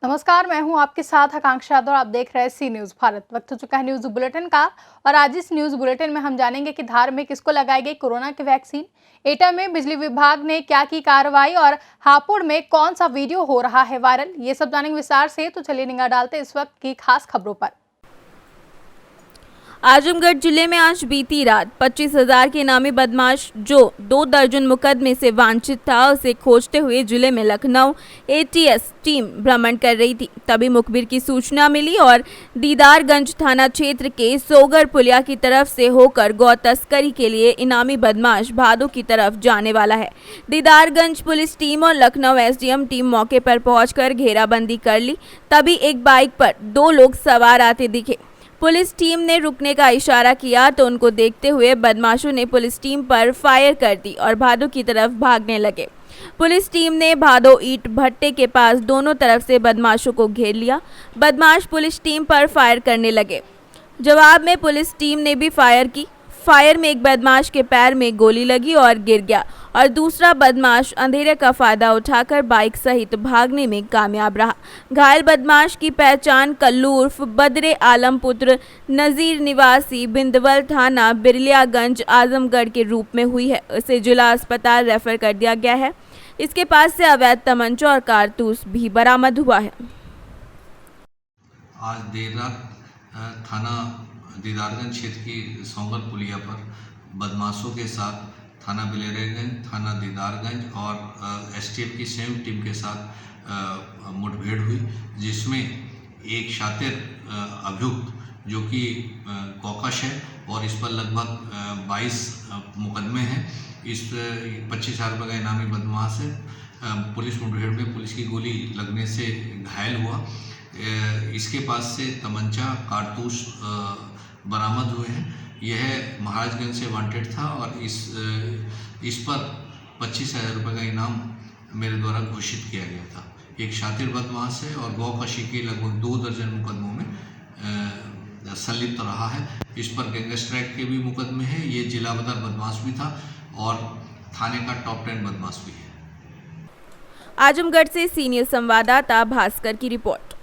नमस्कार, मैं हूं आपके साथ आकांक्षा यादव और आप देख रहे हैं सी न्यूज भारत। वक्त हो चुका है न्यूज बुलेटिन का और आज इस न्यूज बुलेटिन में हम जानेंगे कि धार में किसको लगाई गई कोरोना की वैक्सीन, एटा में बिजली विभाग ने क्या की कार्रवाई और हापुड़ में कौन सा वीडियो हो रहा है वायरल। ये सब जानेंगे विस्तार से, तो चलिए निगाह डालते इस वक्त की खास खबरों पर। आजमगढ़ जिले में आज बीती रात 25,000 के इनामी बदमाश जो 2 दर्जन मुकदमे से वांछित था, उसे खोजते हुए जिले में लखनऊ एटीएस टीम भ्रमण कर रही थी। तभी मुखबिर की सूचना मिली और दीदारगंज थाना क्षेत्र के सोगर पुलिया की तरफ से होकर गौ तस्करी के लिए इनामी बदमाश भादो की तरफ जाने वाला है। दीदारगंज पुलिस टीम और लखनऊ एसडीएम टीम मौके पर पहुंचकर घेराबंदी कर ली। तभी एक बाइक पर 2 लोग सवार आते दिखे। पुलिस टीम ने रुकने का इशारा किया तो उनको देखते हुए बदमाशों ने पुलिस टीम पर फायर कर दी और भादो की तरफ भागने लगे। पुलिस टीम ने भादो ईंट भट्टे के पास दोनों तरफ से बदमाशों को घेर लिया। बदमाश पुलिस टीम पर फायर करने लगे। जवाब में पुलिस टीम ने भी फायर की। फायर में एक बदमाश के पैर में गोली लगी और गिर गया और दूसरा बदमाश अंधेरे का फायदा उठाकर बाइक सहित भागने में कामयाब रहा। घायल बदमाश की पहचान कल्लू उर्फ बदरे आलम पुत्र नजीर निवासी बिंदवल थाना बिरलियागंज आजमगढ़ के रूप में हुई है। उसे जिला अस्पताल रेफर कर दिया गया है। इसके पास से अवैध तमंचा और कारतूस भी बरामद हुआ है। आज देर रात थाना दीदारगंज क्षेत्र की सोंगर पुलिया पर बदमाशों के साथ थाना बिलेरेगंज, थाना दीदारगंज और एसटीएफ की संयुक्त टीम के साथ मुठभेड़ हुई, जिसमें एक शातिर अभियुक्त जो कि कौकश है और इस पर लगभग 22 मुकदमे हैं। इस 25,000 रुपये का इनामी बदमाश है। पुलिस मुठभेड़ में पुलिस की गोली लगने से घायल हुआ। इसके पास से तमंचा कारतूस बरामद हुए हैं। यह महाराजगंज से वांटेड था और इस पर 25,000 रुपये का इनाम मेरे द्वारा घोषित किया गया था। एक शातिर बदमाश है और गौकशी के लगभग 2 दर्जन मुकदमों में संलिप्त रहा है। इस पर गैंगस्टर एक्ट के भी मुकदमे हैं। ये जिला बदर बदमाश भी था और थाने का टॉप 10 बदमाश भी है। आजमगढ़ से सीनियर संवाददाता भास्कर की रिपोर्ट।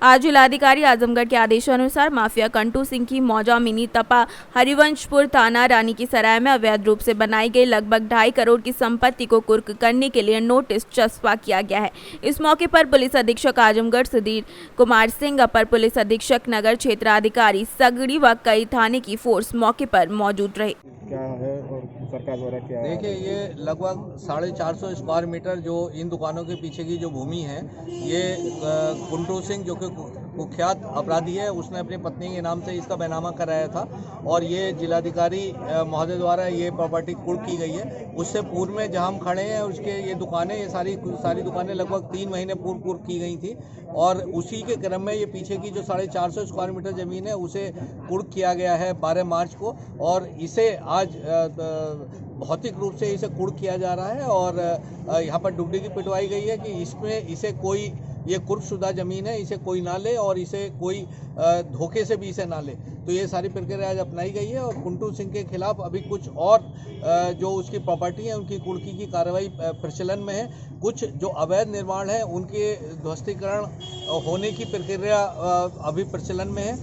आज जिलाधिकारी आजमगढ़ के आदेशानुसार माफिया कंटू सिंह की मौजा मिनी तपा हरिवंशपुर थाना रानी की सराय में अवैध रूप से बनाई गई लगभग 2.5 करोड़ की संपत्ति को कुर्क करने के लिए नोटिस चस्पा किया गया है। इस मौके पर पुलिस अधीक्षक आजमगढ़ सुधीर कुमार सिंह, अपर पुलिस अधीक्षक नगर क्षेत्राधिकारी सगड़ी व कई थाने की फोर्स मौके पर मौजूद रहे। क्या है और सरकार द्वारा क्या है? देखिए, ये लगभग 450 स्क्वायर मीटर जो इन दुकानों के पीछे की जो भूमि है, ये कुंटू सिंह जो कि कुख्यात अपराधी है, उसने अपनी पत्नी के नाम से इसका बैनामा कराया था और ये जिलाधिकारी महोदय द्वारा ये प्रॉपर्टी कुर्क की गई है। उससे पूर्व में जहां हम खड़े हैं उसके ये दुकानें, ये सारी दुकानें लगभग 3 महीने पूर्व कुर्क की गई थी और उसी के क्रम में ये पीछे की जो 450 स्क्वायर मीटर ज़मीन है उसे कुर्क किया गया है 12 मार्च को और इसे आज भौतिक रूप से इसे कुर्क किया जा रहा है और यहाँ पर डुगडी की पिटवाई गई है कि इसमें इसे कोई, ये कुर्कशुदा ज़मीन है, इसे कोई ना ले और इसे कोई धोखे से भी इसे ना ले। तो ये सारी प्रक्रिया आज अपनाई गई है और कुंटू सिंह के खिलाफ अभी कुछ और जो उसकी प्रॉपर्टी है उनकी कुर्की की कार्रवाई प्रचलन में है। कुछ जो अवैध निर्माण है उनके ध्वस्तीकरण होने की प्रक्रिया अभी प्रचलन में है,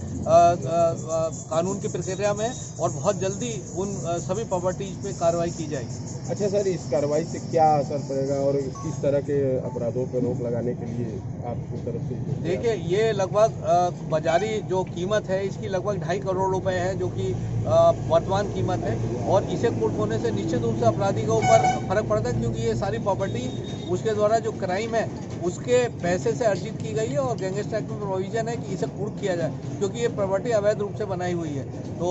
कानून की प्रक्रिया में है और बहुत जल्दी उन सभी प्रॉपर्टीज पे कार्रवाई की जाएगी। अच्छा सर, इस कार्रवाई से क्या असर पड़ेगा और किस तरह के अपराधों पर रोक लगाने के लिए आपकी तरफ से? देखिए, ये लगभग बाजारी जो कीमत है इसकी लगभग 2.5 करोड़ रुपए है, जो कि वर्तमान कीमत है और इसे कुर्क होने से निश्चित रूप से अपराधी के ऊपर फर्क पड़ता है, क्योंकि ये सारी प्रॉपर्टी उसके द्वारा जो क्राइम है उसके पैसे से अर्जित की गई है और गैंगस्टर एक्ट में प्रोविजन है कि इसे कुर्क किया जाए, क्योंकि ये प्रॉपर्टी अवैध रूप से बनाई हुई है। तो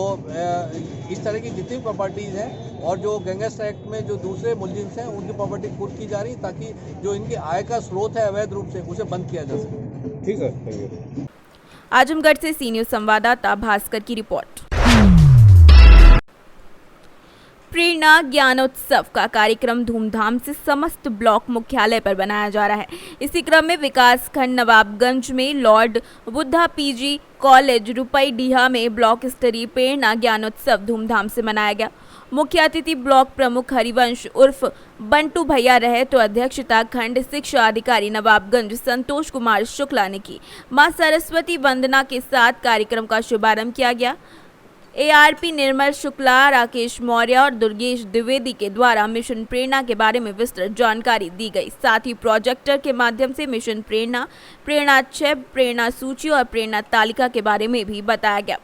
इस तरह की जितनी प्रॉपर्टीज़ हैं और जो गैंगस्टर एक्ट में जो दूसरे मुलजिम हैं उनकी प्रॉपर्टी कुर्क की जा रही, ताकि जो इनकी आय का स्रोत है अवैध रूप से उसे बंद किया जा सके। ठीक है, थैंक यू। आजमगढ़ से सीनियर संवाददाता भास्कर की रिपोर्ट। प्रेरणा ज्ञानोत्सव का कार्यक्रम धूमधाम से समस्त ब्लॉक मुख्यालय पर बनाया जा रहा है। इसी क्रम में विकास खंड नवाबगंज में लॉर्ड बुद्धा पीजी कॉलेज रुपईडीहा में ब्लॉक स्तरीय प्रेरणा ज्ञानोत्सव धूमधाम से मनाया गया। मुख्य अतिथि ब्लॉक प्रमुख हरिवंश उर्फ बंटू भैया रहे तो अध्यक्षता खंड शिक्षा अधिकारी नवाबगंज संतोष कुमार शुक्ला ने की। मां सरस्वती वंदना के साथ कार्यक्रम का शुभारंभ किया गया। ARP निर्मल शुक्ला, राकेश मौर्य और दुर्गेश द्विवेदी के द्वारा मिशन प्रेरणा के बारे में विस्तृत जानकारी दी गई। साथ ही प्रोजेक्टर के माध्यम से मिशन प्रेरणा, प्रेरणा छेब, प्रेरणा सूची और प्रेरणा तालिका के बारे में भी बताया गया।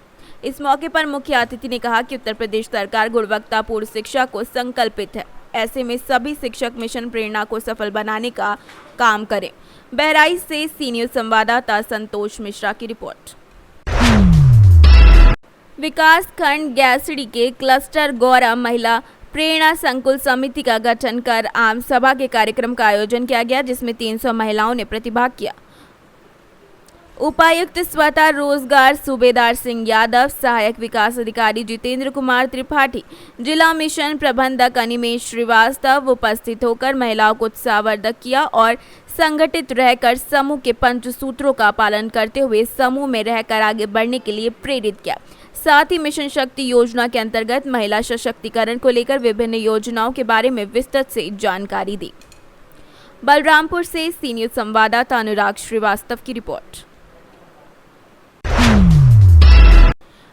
इस मौके पर मुख्य अतिथि ने कहा कि उत्तर प्रदेश सरकार गुणवत्तापूर्ण शिक्षा को संकल्पित है। ऐसे में सभी शिक्षक मिशन प्रेरणा को सफल बनाने का काम करें। बहराइच से सी न्यूज़ संवाददाता संतोष मिश्रा की रिपोर्ट। विकास खंड गैसड़ी के क्लस्टर गौरव महिला प्रेरणा संकुल समिति का गठन कर आम सभा के कार्यक्रम का आयोजन किया गया, जिसमें 300 महिलाओं ने प्रतिभाग किया। उपायुक्त स्वतः रोजगार सूबेदार सिंह यादव, सहायक विकास अधिकारी जितेंद्र कुमार त्रिपाठी, जिला मिशन प्रबंधक अनिमेश श्रीवास्तव उपस्थित होकर महिलाओं को उत्साहवर्धक किया और संगठित रहकर समूह के पंचसूत्रों का पालन करते हुए समूह में रहकर आगे बढ़ने के लिए प्रेरित किया। साथ ही मिशन शक्ति योजना के अंतर्गत महिला सशक्तिकरण को लेकर विभिन्न योजनाओं के बारे में विस्तृत से जानकारी दी। बलरामपुर से सी न्यूज़ संवाददाता अनुराग श्रीवास्तव की रिपोर्ट।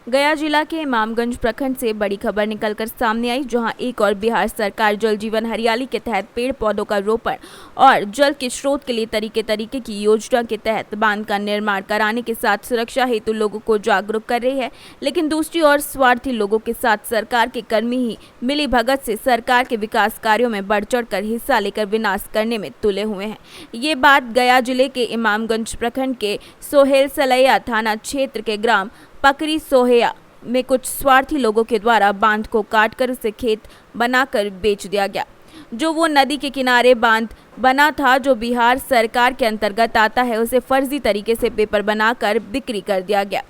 गया जिला के इमामगंज प्रखंड से बड़ी खबर निकलकर सामने आई, जहां एक और बिहार सरकार जल जीवन हरियाली के तहत पेड़ पौधों का रोपण और जल के स्रोत के लिए तरीके की योजना के तहत बांध का निर्माण कराने के साथ सुरक्षा हेतु लोगों को जागरूक कर रही है। लेकिन दूसरी ओर स्वार्थी लोगों के साथ सरकार के कर्मी ही मिली भगत से सरकार के विकास कार्यों में बढ़ चढ़ कर हिस्सा लेकर विनाश करने में तुले हुए हैं। ये बात गया जिले के इमामगंज प्रखंड के सोहेल सलैया थाना क्षेत्र के ग्राम पकरी सोहेया में कुछ स्वार्थी लोगों के द्वारा बांध को काटकर उसे खेत बनाकर बेच दिया गया। जो वो नदी के किनारे बांध बना था, जो बिहार सरकार के अंतर्गत आता है, उसे फर्जी तरीके से पेपर बनाकर बिक्री कर दिया गया।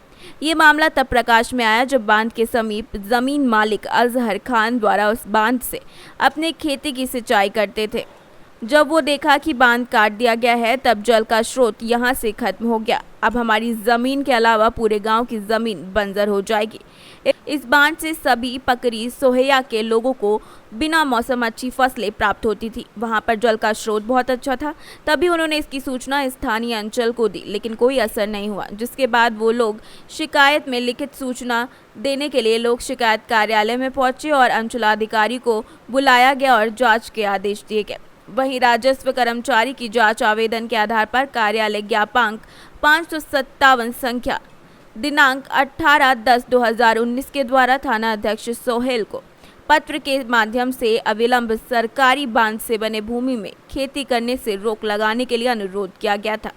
ये मामला तब प्रकाश में आया जब बांध के समीप जमीन मालिक अजहर खान द्वारा उस बांध से अपने खेती की सिंचाई करते थे। जब वो देखा कि बांध काट दिया गया है, तब जल का स्रोत यहाँ से खत्म हो गया। अब हमारी जमीन के अलावा पूरे गांव की जमीन बंजर हो जाएगी। इस बांध से सभी पकरी सोहैया के लोगों को बिना मौसम अच्छी फसलें प्राप्त होती थी। वहां पर जल का स्रोत बहुत अच्छा था। तभी उन्होंने इसकी सूचना स्थानीय अंचल को दी, लेकिन कोई असर नहीं हुआ। जिसके बाद वो लोग शिकायत में लिखित सूचना देने के लिए लोक शिकायत कार्यालय में पहुंचे और अंचलाधिकारी को बुलाया गया और जाँच के आदेश दिए गए। वहीं राजस्व कर्मचारी की जांच आवेदन के आधार पर कार्यालय ज्ञापांक 557 संख्या दिनांक 18/10/2019 के द्वारा थाना अध्यक्ष सोहेल को पत्र के माध्यम से अविलंब सरकारी बांध से बने भूमि में खेती करने से रोक लगाने के लिए अनुरोध किया गया था।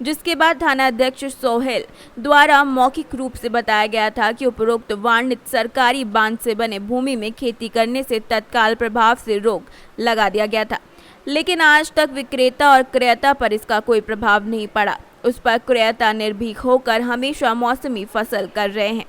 जिसके बाद थाना अध्यक्ष सोहेल द्वारा मौखिक रूप से बताया गया था कि उपरोक्त वर्णित सरकारी बांध से बने भूमि में खेती करने से तत्काल प्रभाव से रोक लगा दिया गया था। लेकिन आज तक विक्रेता और क्रेता पर इसका कोई प्रभाव नहीं पड़ा। उस पर क्रेता निर्भीक होकर हमेशा मौसमी फसल कर रहे हैं।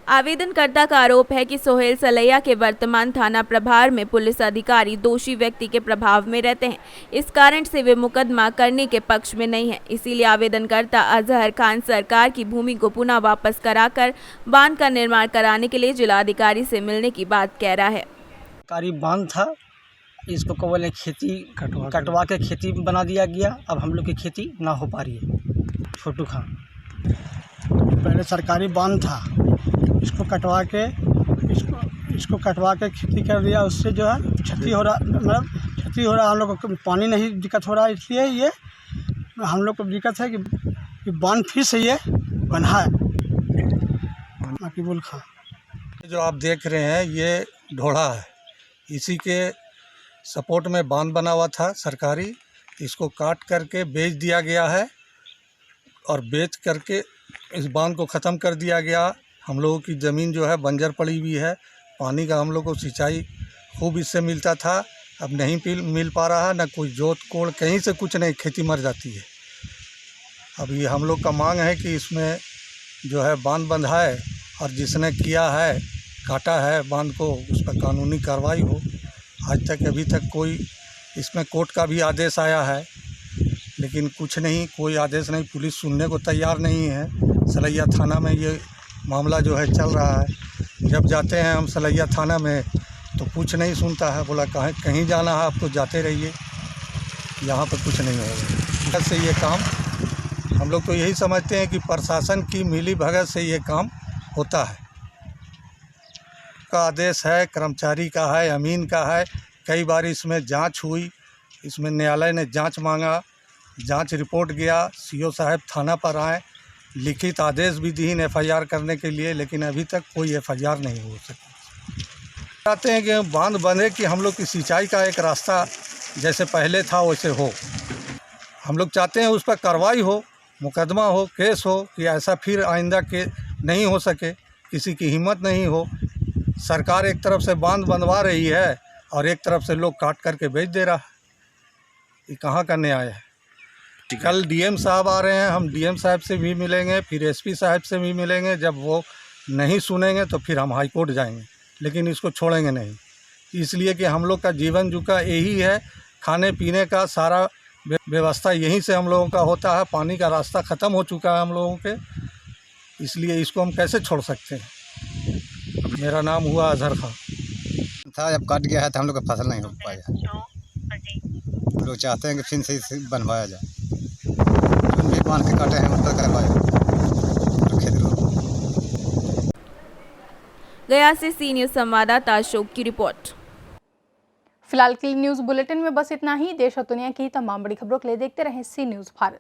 आवेदनकर्ता का आरोप है कि सोहेल सलैया के वर्तमान थाना प्रभार में पुलिस अधिकारी दोषी व्यक्ति के प्रभाव में रहते हैं। इस कारण से वे मुकदमा करने के पक्ष में नहीं है। इसीलिए आवेदनकर्ता अजहर खान सरकार की भूमि को पुनः वापस कराकर बांध का निर्माण कराने के लिए जिलाधिकारी से मिलने की बात कह रहा है। सरकारी बांध था, इसको कौवल ने खेती कटवा के खेती बना दिया गया। अब हम लोग की खेती ना हो पा रही है। छोटू खान पहले सरकारी बांध था, इसको कटवा के खेती कर दिया। उससे जो है क्षति हो रहा, मतलब क्षति हो रहा। हम लोग को पानी नहीं दिक्कत हो रहा, इसलिए ये हम लोग को दिक्कत है कि बांध फिर से ये बना है। मकीबुल खान जो आप देख रहे हैं ये ढोड़ा है, इसी के सपोर्ट में बांध बना हुआ था सरकारी। इसको काट करके बेच दिया गया है और बेच करके इस बांध को ख़त्म कर दिया गया। हम लोगों की ज़मीन जो है बंजर पड़ी हुई है। पानी का हम लोग को सिंचाई खूब इससे मिलता था, अब नहीं मिल पा रहा है। ना कोई जोत कोड़ कहीं से कुछ नहीं, खेती मर जाती है। अब ये हम लोग का मांग है कि इसमें जो है बांध बंधाए और जिसने किया है काटा है बांध को, उस पर कानूनी कार्रवाई हो। आज तक अभी तक कोई इसमें कोर्ट का भी आदेश आया है, लेकिन कुछ नहीं, कोई आदेश नहीं। पुलिस सुनने को तैयार नहीं है। सलैया थाना में ये मामला जो है चल रहा है। जब जाते हैं हम सलैया थाना में तो कुछ नहीं सुनता है। बोला कहीं जाना है आप तो जाते रहिए, यहाँ पर कुछ नहीं होगा। से ये काम हम लोग तो यही समझते हैं कि प्रशासन की मिली भगत से ये काम होता है। का आदेश है, कर्मचारी का है, अमीन का है। कई बार इसमें जांच हुई, इसमें न्यायालय ने जांच मांगा, जांच रिपोर्ट गया, सीओ साहब थाना पर आए, लिखित आदेश भी दीन एफआईआर करने के लिए, लेकिन अभी तक कोई एफआईआर नहीं हो सकी। चाहते हैं कि बांध बंधे कि हम लोग की सिंचाई का एक रास्ता जैसे पहले था वैसे हो। हम लोग चाहते हैं उस पर कार्रवाई हो, मुकदमा हो, केस हो, कि ऐसा फिर आइंदा के नहीं हो सके, किसी की हिम्मत नहीं हो। सरकार एक तरफ से बांध बंधवा रही है और एक तरफ से लोग काट करके बेच दे रहा है। ये कहाँ का न्याय है? कल डीएम साहब आ रहे हैं, हम डीएम साहब से भी मिलेंगे, फिर एसपी साहब से भी मिलेंगे। जब वो नहीं सुनेंगे तो फिर हम हाई कोर्ट जाएंगे, लेकिन इसको छोड़ेंगे नहीं। इसलिए कि हम लोग का जीवन जुका यही है, खाने पीने का सारा व्यवस्था यहीं से हम लोगों का होता है। पानी का रास्ता ख़त्म हो चुका है हम लोगों के, इसलिए इसको हम कैसे छोड़ सकते हैं। मेरा नाम हुआ अजहर खान था। जब काट गया है तो हम लोग का फसल नहीं हो पाया। लोग चाहते हैं कि फिर से इसे बनवाया जाए, भी बांध के काटे हैं मतलब करवाया। गया से सी न्यूज़ संवाददाता अशोक की रिपोर्ट। फिलहाल के लिए न्यूज़ बुलेटिन में बस इतना ही। देश और दुनिया की तमाम बड़ी खबरों के लिए देखते रहें सी न्यूज़ भारत।